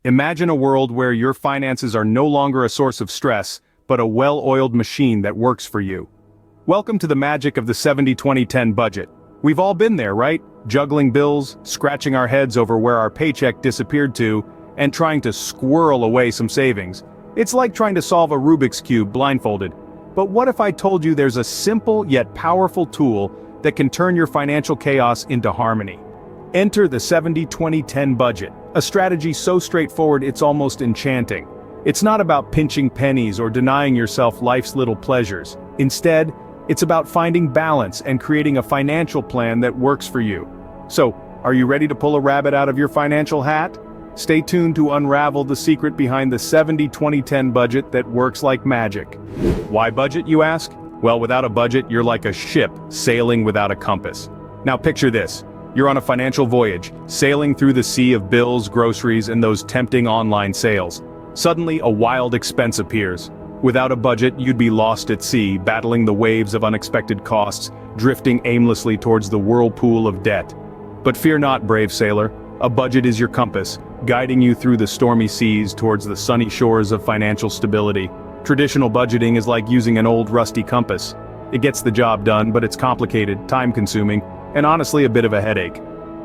Imagine a world where your finances are no longer a source of stress, but a well-oiled machine that works for you. Welcome to the magic of the 70-20-10 budget. We've all been there, right? Juggling bills, scratching our heads over where our paycheck disappeared to, and trying to squirrel away some savings. It's like trying to solve a Rubik's Cube blindfolded. But what if I told you there's a simple yet powerful tool that can turn your financial chaos into harmony? Enter the 70-20-10 budget, a strategy so straightforward it's almost enchanting. It's not about pinching pennies or denying yourself life's little pleasures. Instead, it's about finding balance and creating a financial plan that works for you. So, are you ready to pull a rabbit out of your financial hat? Stay tuned to unravel the secret behind the 70-20-10 budget that works like magic. Why budget, you ask? Well, without a budget, you're like a ship sailing without a compass. Now picture this. You're on a financial voyage, sailing through the sea of bills, groceries, and those tempting online sales. Suddenly, a wild expense appears. Without a budget, you'd be lost at sea, battling the waves of unexpected costs, drifting aimlessly towards the whirlpool of debt. But fear not, brave sailor. A budget is your compass, guiding you through the stormy seas towards the sunny shores of financial stability. Traditional budgeting is like using an old rusty compass. It gets the job done, but it's complicated, time-consuming, and honestly a bit of a headache.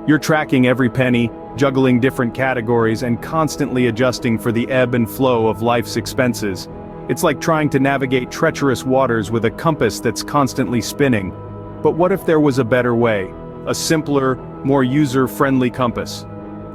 You're tracking every penny, juggling different categories, and constantly adjusting for the ebb and flow of life's expenses. It's like trying to navigate treacherous waters with a compass that's constantly spinning. But what if there was a better way? A simpler, more user-friendly compass?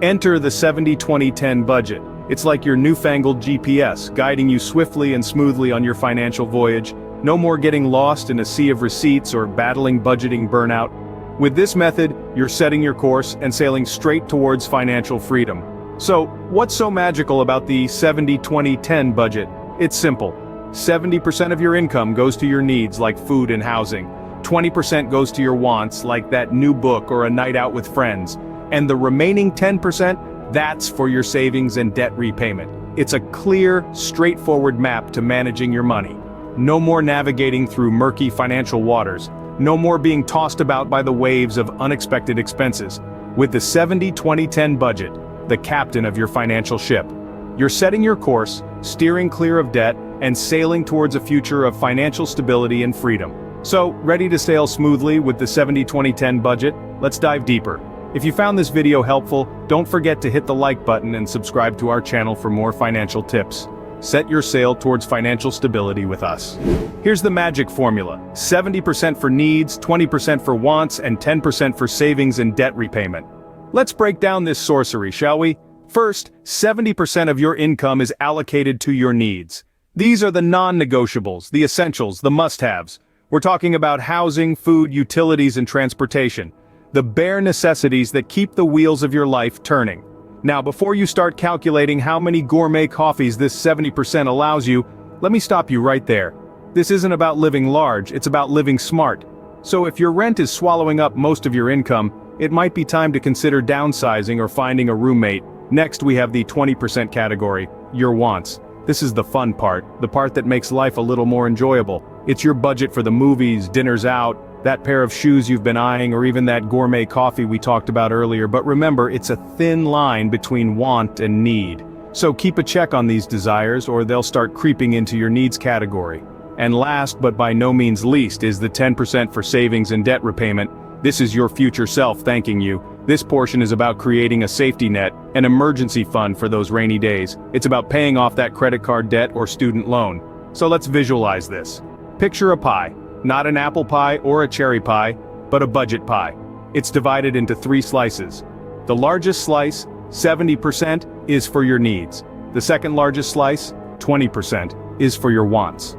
Enter the 70-20-10 budget. It's like your newfangled GPS, guiding you swiftly and smoothly on your financial voyage. No more getting lost in a sea of receipts or battling budgeting burnout. With this method, you're setting your course and sailing straight towards financial freedom. So, what's so magical about the 70-20-10 budget? It's simple. 70% of your income goes to your needs like food and housing. 20% goes to your wants like that new book or a night out with friends. And the remaining 10%, that's for your savings and debt repayment. It's a clear, straightforward map to managing your money. No more navigating through murky financial waters. No more being tossed about by the waves of unexpected expenses. With the 70-20-10 budget, the captain of your financial ship, you're setting your course, steering clear of debt, and sailing towards a future of financial stability and freedom. So, ready to sail smoothly with the 70-20-10 budget? Let's dive deeper. If you found this video helpful, don't forget to hit the like button and subscribe to our channel for more financial tips. Set your sail towards financial stability with us. Here's the magic formula: 70% for needs, 20% for wants, and 10% for savings and debt repayment. Let's break down this sorcery, shall we? First, 70% of your income is allocated to your needs. These are the non-negotiables, the essentials, the must-haves. We're talking about housing, food, utilities, and transportation. The bare necessities that keep the wheels of your life turning. Now, before you start calculating how many gourmet coffees this 70% allows you, let me stop you right there. This isn't about living large, it's about living smart. So if your rent is swallowing up most of your income, it might be time to consider downsizing or finding a roommate. Next, we have the 20% category, your wants. This is the fun part, the part that makes life a little more enjoyable. It's your budget for the movies, dinners out, that pair of shoes you've been eyeing, or even that gourmet coffee we talked about earlier. But remember, it's a thin line between want and need. So keep a check on these desires, or they'll start creeping into your needs category. And last, but by no means least, is the 10% for savings and debt repayment. This is your future self thanking you. This portion is about creating a safety net, an emergency fund for those rainy days. It's about paying off that credit card debt or student loan. So let's visualize this. Picture a pie. Not an apple pie or a cherry pie, but a budget pie. It's divided into 3 slices. The largest slice, 70%, is for your needs. The second largest slice, 20%, is for your wants.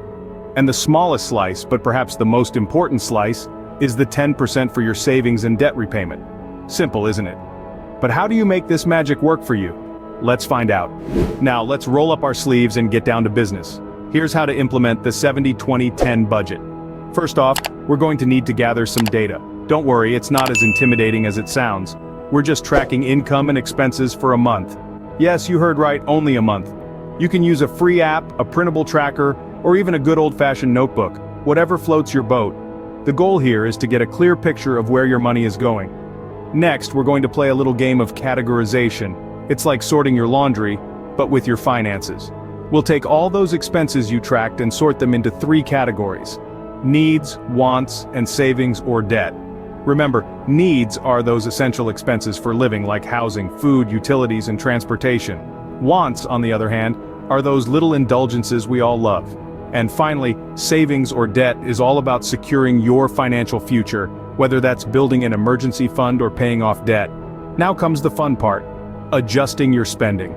And the smallest slice, but perhaps the most important slice, is the 10% for your savings and debt repayment. Simple, isn't it? But how do you make this magic work for you? Let's find out. Now, let's roll up our sleeves and get down to business. Here's how to implement the 70-20-10 budget. First off, we're going to need to gather some data. Don't worry, it's not as intimidating as it sounds. We're just tracking income and expenses for a month. Yes, you heard right, only a month. You can use a free app, a printable tracker, or even a good old-fashioned notebook, whatever floats your boat. The goal here is to get a clear picture of where your money is going. Next, we're going to play a little game of categorization. It's like sorting your laundry, but with your finances. We'll take all those expenses you tracked and sort them into 3 categories: needs, wants, and savings or debt. Remember, needs are those essential expenses for living like housing, food, utilities, and transportation. Wants, on the other hand, are those little indulgences we all love. And finally, savings or debt is all about securing your financial future, whether that's building an emergency fund or paying off debt. Now comes the fun part: adjusting your spending.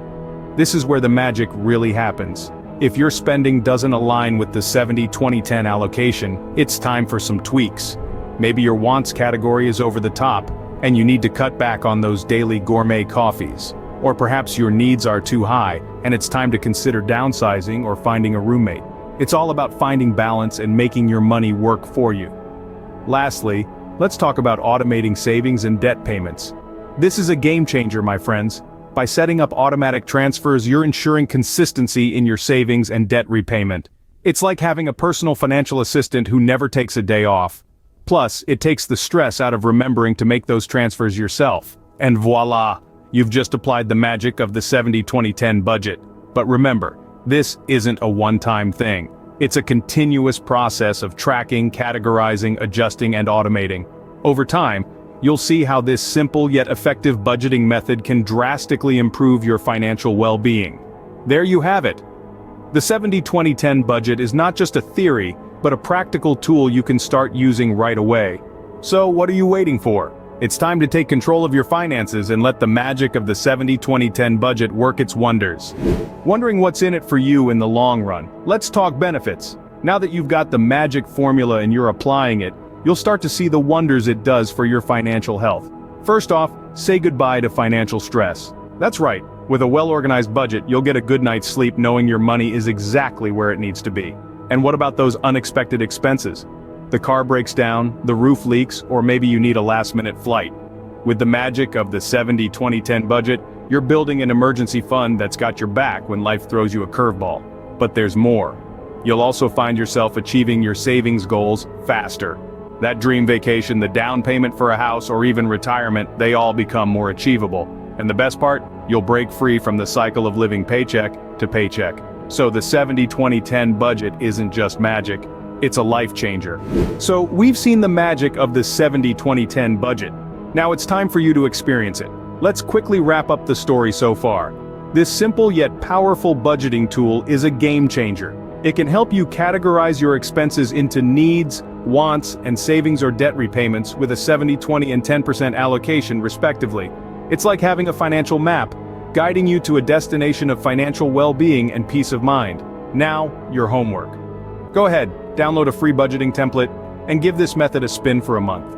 This is where the magic really happens. If your spending doesn't align with the 70-20-10 allocation, it's time for some tweaks. Maybe your wants category is over the top, and you need to cut back on those daily gourmet coffees. Or perhaps your needs are too high, and it's time to consider downsizing or finding a roommate. It's all about finding balance and making your money work for you. Lastly, let's talk about automating savings and debt payments. This is a game changer, my friends. By setting up automatic transfers, you're ensuring consistency in your savings and debt repayment. It's like having a personal financial assistant who never takes a day off. Plus, it takes the stress out of remembering to make those transfers yourself. And voila! You've just applied the magic of the 70-20-10 budget. But remember, this isn't a one-time thing. It's a continuous process of tracking, categorizing, adjusting, and automating. Over time, you'll see how this simple yet effective budgeting method can drastically improve your financial well-being. There you have it. The 70-20-10 budget is not just a theory, but a practical tool you can start using right away. So what are you waiting for? It's time to take control of your finances and let the magic of the 70-20-10 budget work its wonders. Wondering what's in it for you in the long run? Let's talk benefits. Now that you've got the magic formula and you're applying it, you'll start to see the wonders it does for your financial health. First off, say goodbye to financial stress. That's right, with a well-organized budget, you'll get a good night's sleep knowing your money is exactly where it needs to be. And what about those unexpected expenses? The car breaks down, the roof leaks, or maybe you need a last-minute flight. With the magic of the 70-20-10 budget, you're building an emergency fund that's got your back when life throws you a curveball. But there's more. You'll also find yourself achieving your savings goals faster. That dream vacation, the down payment for a house, or even retirement, they all become more achievable. And the best part? You'll break free from the cycle of living paycheck to paycheck. So the 70-20-10 budget isn't just magic, it's a life changer. So we've seen the magic of the 70-20-10 budget. Now it's time for you to experience it. Let's quickly wrap up the story so far. This simple yet powerful budgeting tool is a game changer. It can help you categorize your expenses into needs, wants, and savings or debt repayments with a 70, 20, and 10% allocation respectively. It's like having a financial map, guiding you to a destination of financial well-being and peace of mind. Now, your homework. Go ahead, download a free budgeting template, and give this method a spin for a month.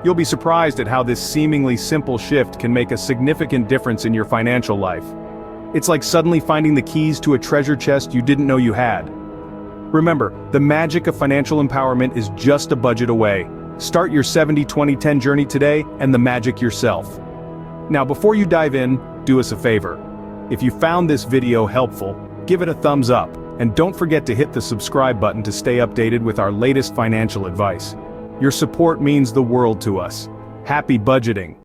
You'll be surprised at how this seemingly simple shift can make a significant difference in your financial life. It's like suddenly finding the keys to a treasure chest you didn't know you had. Remember, the magic of financial empowerment is just a budget away. Start your 70-20-10 journey today and the magic yourself. Now before you dive in, do us a favor. If you found this video helpful, give it a thumbs up, and don't forget to hit the subscribe button to stay updated with our latest financial advice. Your support means the world to us. Happy budgeting!